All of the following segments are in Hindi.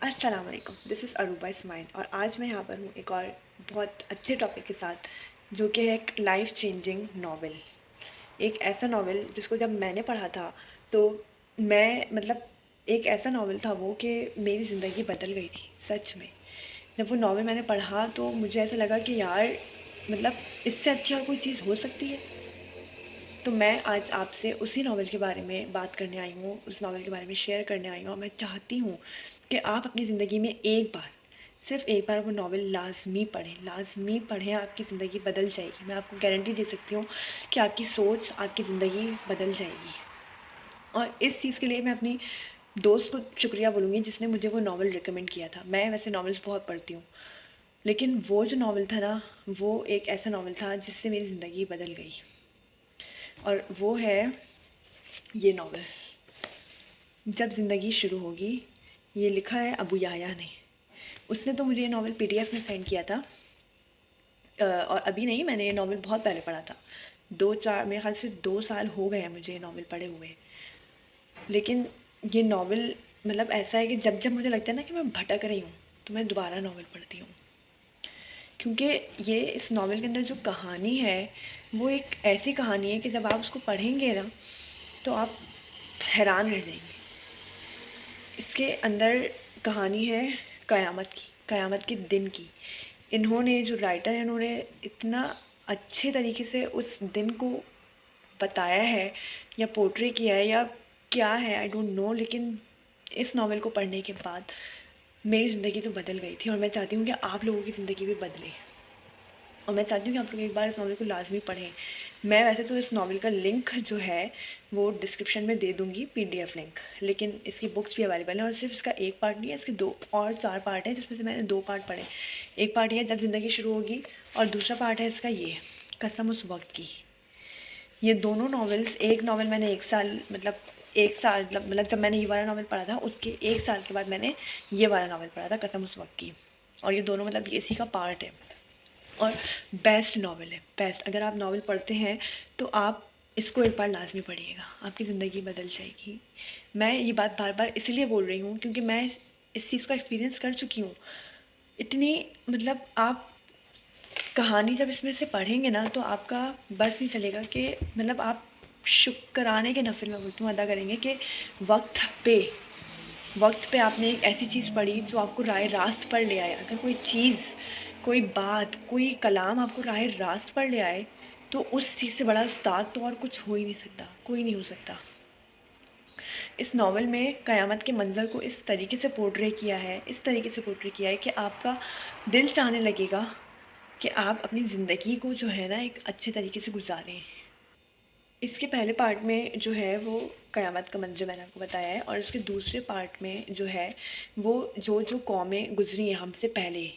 अस्सलाम वालेकुम, दिस इज़ अरूबा इस्माइल और आज मैं यहाँ पर हूँ एक और बहुत अच्छे टॉपिक के साथ, जो कि है एक लाइफ चेंजिंग नावल। एक ऐसा नावल जिसको जब मैंने पढ़ा था तो मैं मतलब एक ऐसा नावल था वो कि मेरी ज़िंदगी बदल गई थी सच में। जब वो नावल मैंने पढ़ा तो मुझे ऐसा लगा कि यार मतलब इससे अच्छी और कोई चीज़ हो सकती है। तो मैं आज आपसे उसी नावल के बारे में बात करने आई हूँ, उस नावल के बारे में शेयर करने आई हूँ और मैं चाहती हूँ कि आप अपनी ज़िंदगी में एक बार, सिर्फ़ एक बार वो नावल लाज़मी पढ़ें, आपकी ज़िंदगी बदल जाएगी। मैं आपको गारंटी दे सकती हूँ कि आपकी सोच, आपकी ज़िंदगी बदल जाएगी। और इस चीज़ के लिए मैं अपनी दोस्त को शुक्रिया बोलूँगी जिसने मुझे वो नावल रिकमेंड किया था। मैं वैसे नावल्स बहुत पढ़ती हूँ, लेकिन वो जो नावल था ना, वो एक ऐसा नावल था जिससे मेरी ज़िंदगी बदल गई। और वो है ये नावल, जब ज़िंदगी शुरू होगी। ये लिखा है अबू याया ने। उसने तो मुझे ये नावल पीडीएफ में सेंड किया था, और अभी नहीं, मैंने ये नावल बहुत पहले पढ़ा था। 2-4 मेरे ख़्याल से 2 साल हो गए हैं मुझे ये नावल पढ़े हुए। लेकिन ये नावल मतलब ऐसा है कि जब जब मुझे लगता है ना कि मैं भटक रही हूँ, तो मैं दोबारा नावल पढ़ती हूँ। क्योंकि ये इस नावल के अंदर जो कहानी है वो एक ऐसी कहानी है कि जब आप उसको पढ़ेंगे ना तो आप हैरान रह जाएंगे। इसके अंदर कहानी है क़यामत के दिन की। इन्होंने, जो राइटर है, इन्होंने इतना अच्छे तरीके से उस दिन को बताया है या पोर्ट्रे किया है या क्या है, आई डोंट नो। लेकिन इस नावल को पढ़ने के बाद मेरी ज़िंदगी तो बदल गई थी और मैं चाहती हूँ कि आप लोगों की ज़िंदगी भी बदले। और मैं चाहती हूँ कि आप लोग एक बार इस नावल को लाजमी पढ़ें। मैं वैसे तो इस नावल का लिंक जो है वो डिस्क्रिप्शन में दे दूँगी, पीडीएफ लिंक। लेकिन इसकी बुक्स भी अवेलेबल हैं और सिर्फ इसका एक पार्ट नहीं है, इसके 2 और 4 पार्ट हैं, जिसमें से मैंने 2 पार्ट पढ़े। एक पार्ट ये है जब ज़िंदगी शुरू होगी और दूसरा पार्ट है इसका ये, कसम उस वक्त की। ये दोनों नावल्स, एक नावल मैंने 1 साल मतलब जब मैंने ये वाला नावल पढ़ा था उसके 1 साल के बाद मैंने ये वाला नावल पढ़ा था, कसम उस वक्त की। और ये दोनों मतलब इसी का पार्ट है और बेस्ट नावल है, बेस्ट। अगर आप नावल पढ़ते हैं तो आप इसको एक बार लाजमी पढ़िएगा, आपकी ज़िंदगी बदल जाएगी। मैं ये बात बार बार इसलिए बोल रही हूँ क्योंकि मैं इस चीज़ का एक्सपीरियंस कर चुकी हूँ। इतनी मतलब आप कहानी जब इसमें से पढ़ेंगे ना तो आपका बस नहीं चलेगा कि मतलब आप शुक्राने के नफिल में बोलती हूँ अदा करेंगे कि वक्त पे आपने एक ऐसी चीज़ पढ़ी जो आपको राह रास्त पर ले आए। अगर कोई चीज़, कोई बात, कोई कलाम आपको राह रास्त पर ले आए तो उस चीज़ से बड़ा उस्ताद तो और कुछ हो ही नहीं सकता, कोई नहीं हो सकता। इस नावल में क़यामत के मंज़र को इस तरीके से पोर्ट्रे किया है कि आपका दिल चाहने लगेगा कि आप अपनी ज़िंदगी को जो है ना एक अच्छे तरीके से गुजारें। इसके पहले पार्ट में जो है वो क़यामत का मंज़र मैंने आपको बताया है और इसके दूसरे पार्ट में जो है वो जो कौमें गुज़री हैं हमसे पहले,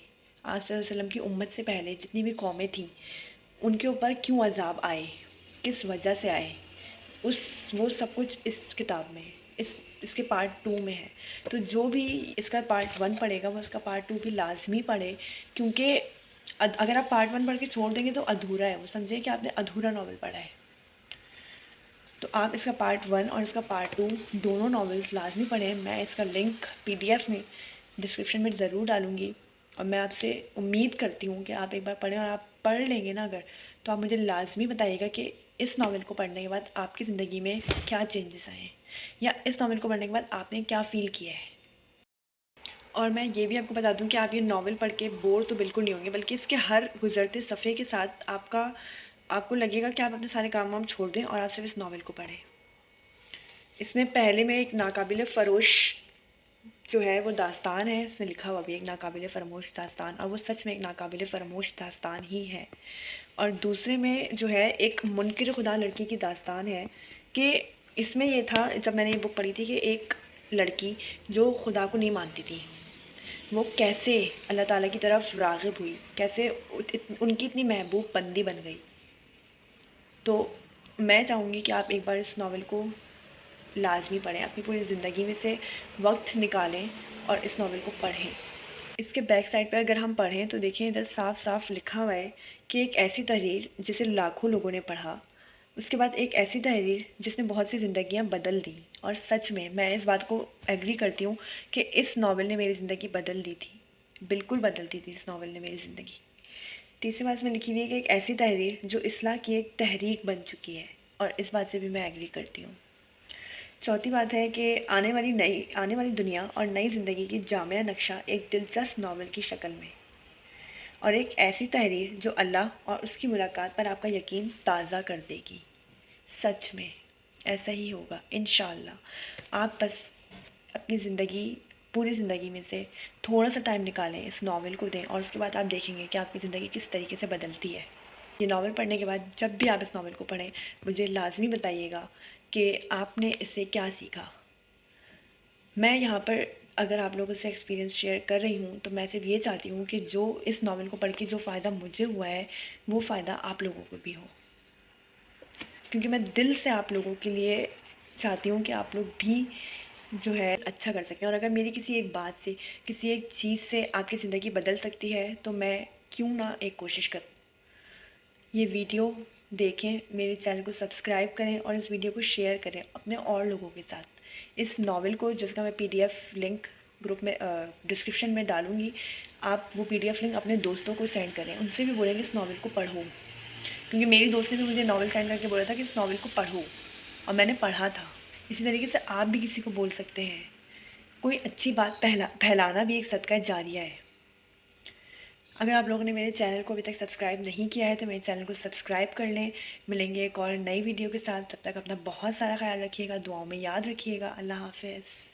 आप सल्लल्लाहु अलैहि वसल्लम की उम्मत से पहले जितनी भी कौमें थीं, उनके ऊपर क्यों अज़ाब आए, किस वजह से आए, वो सब कुछ इस किताब में, इसके पार्ट 2 में है। तो जो भी इसका पार्ट 1 पढ़ेगा वो इसका पार्ट 2 भी लाजमी पढ़े, क्योंकि अगर आप पार्ट 1 पढ़ के छोड़ देंगे तो अधूरा है, वो समझें कि आपने अधूरा नावल पढ़ा है। तो आप इसका पार्ट 1 और इसका पार्ट 2 दोनों नावल्स लाजमी पढ़ें। मैं इसका लिंक पीडीएफ में डिस्क्रिप्शन में ज़रूर डालूँगी और मैं आपसे उम्मीद करती हूँ कि आप एक बार पढ़ें, और आप पढ़ लेंगे ना अगर, तो आप मुझे लाजमी बताइएगा कि इस नावल को पढ़ने के बाद आपकी ज़िंदगी में क्या चेंजेस आए हैं या इस नावल को पढ़ने के बाद आपने क्या फ़ील किया है। और मैं ये भी आपको बता दूं कि आप ये नावल पढ़ के बोर तो बिल्कुल नहीं होंगे, बल्कि इसके हर गुज़रते सफ़े के साथ आपको लगेगा कि आप अपने सारे काम वाम छोड़ दें और आप सिर्फ इस नावल को पढ़ें। इसमें पहले में एक नाकाबिल फ़रोश जो है वो दास्तान है, इसमें लिखा हुआ भी एक नाकाबिल फ़रामोश दास्तान, और वो सच में एक नाकाबिल फ़रामोश दास्तान ही है। और दूसरे में जो है एक मुनकिर खुदा लड़की की दास्तान है कि इसमें ये था, जब मैंने ये बुक पढ़ी थी, कि एक लड़की जो खुदा को नहीं मानती थी वो कैसे अल्लाह ताला की तरफ राग़िब हुई, कैसे उनकी इतनी महबूब बंदी बन गई। तो मैं चाहूँगी कि आप एक बार इस नावल को लाजमी पढ़ें, अपनी पूरी ज़िंदगी में से वक्त निकालें और इस नावल को पढ़ें। इसके बैक साइड पर अगर हम पढ़ें तो देखें, इधर साफ साफ लिखा हुआ है कि एक ऐसी तहरीर जिसे लाखों लोगों ने पढ़ा, उसके बाद एक ऐसी तहरीर जिसने बहुत सी ज़िंदगियाँ बदल दी, और सच में मैं इस बात को एग्री करती हूँ कि इस नावल ने मेरी ज़िंदगी बदल दी थी, बिल्कुल बदल दी थी इस नावल ने मेरी ज़िंदगी। तीसरी बात में लिखी हुई है कि एक ऐसी तहरीर जो इस्लाह की एक तहरीक बन चुकी है, और इस बात से भी मैं एग्री करती हूँ। चौथी बात है कि आने वाली दुनिया और नई ज़िंदगी की जामिया नक्शा एक दिलचस्प नावल की शक्ल में, और एक ऐसी तहरीर जो अल्लाह और उसकी मुलाकात पर आपका यकीन ताज़ा कर देगी। सच में ऐसा ही होगा इंशाअल्लाह। आप बस अपनी ज़िंदगी, पूरी ज़िंदगी में से थोड़ा सा टाइम निकालें, इस नावल को दें, और उसके बाद आप देखेंगे कि आपकी ज़िंदगी किस तरीके से बदलती है। ये नावल पढ़ने के बाद जब भी आप इस नावल को पढ़ें, मुझे लाजमी बताइएगा कि आपने इससे क्या सीखा। मैं यहाँ पर अगर आप लोगों से एक्सपीरियंस शेयर कर रही हूँ तो मैं सिर्फ ये चाहती हूँ कि जो इस नावल को पढ़ के जो फ़ायदा मुझे हुआ है वो फ़ायदा आप लोगों को भी हो, क्योंकि मैं दिल से आप लोगों के लिए चाहती हूँ कि आप लोग भी जो है अच्छा कर सकें। और अगर मेरी किसी एक बात से, किसी एक चीज़ से आपकी ज़िंदगी बदल सकती है तो मैं क्यों ना एक कोशिश करूँ। ये वीडियो देखें, मेरे चैनल को सब्सक्राइब करें और इस वीडियो को शेयर करें अपने और लोगों के साथ। इस नावल को, जिसका मैं पीडीएफ लिंक ग्रुप में डिस्क्रिप्शन में डालूँगी, आप वो पीडीएफ लिंक अपने दोस्तों को सेंड करें, उनसे भी बोलेंगे इस नावल को पढ़ो, क्योंकि मेरी दोस्त ने भी मुझे नावल सेंड करके बोला था कि इस नावल को पढ़ो, और मैंने पढ़ा था। इसी तरीके से आप भी किसी को बोल सकते हैं। कोई अच्छी बात फैलाना भी एक सदका जारिया है। अगर आप लोगों ने मेरे चैनल को अभी तक सब्सक्राइब नहीं किया है तो मेरे चैनल को सब्सक्राइब कर लें। मिलेंगे एक और नई वीडियो के साथ, तब तक अपना बहुत सारा ख्याल रखिएगा, दुआओं में याद रखिएगा। अल्लाह हाफ़िज़।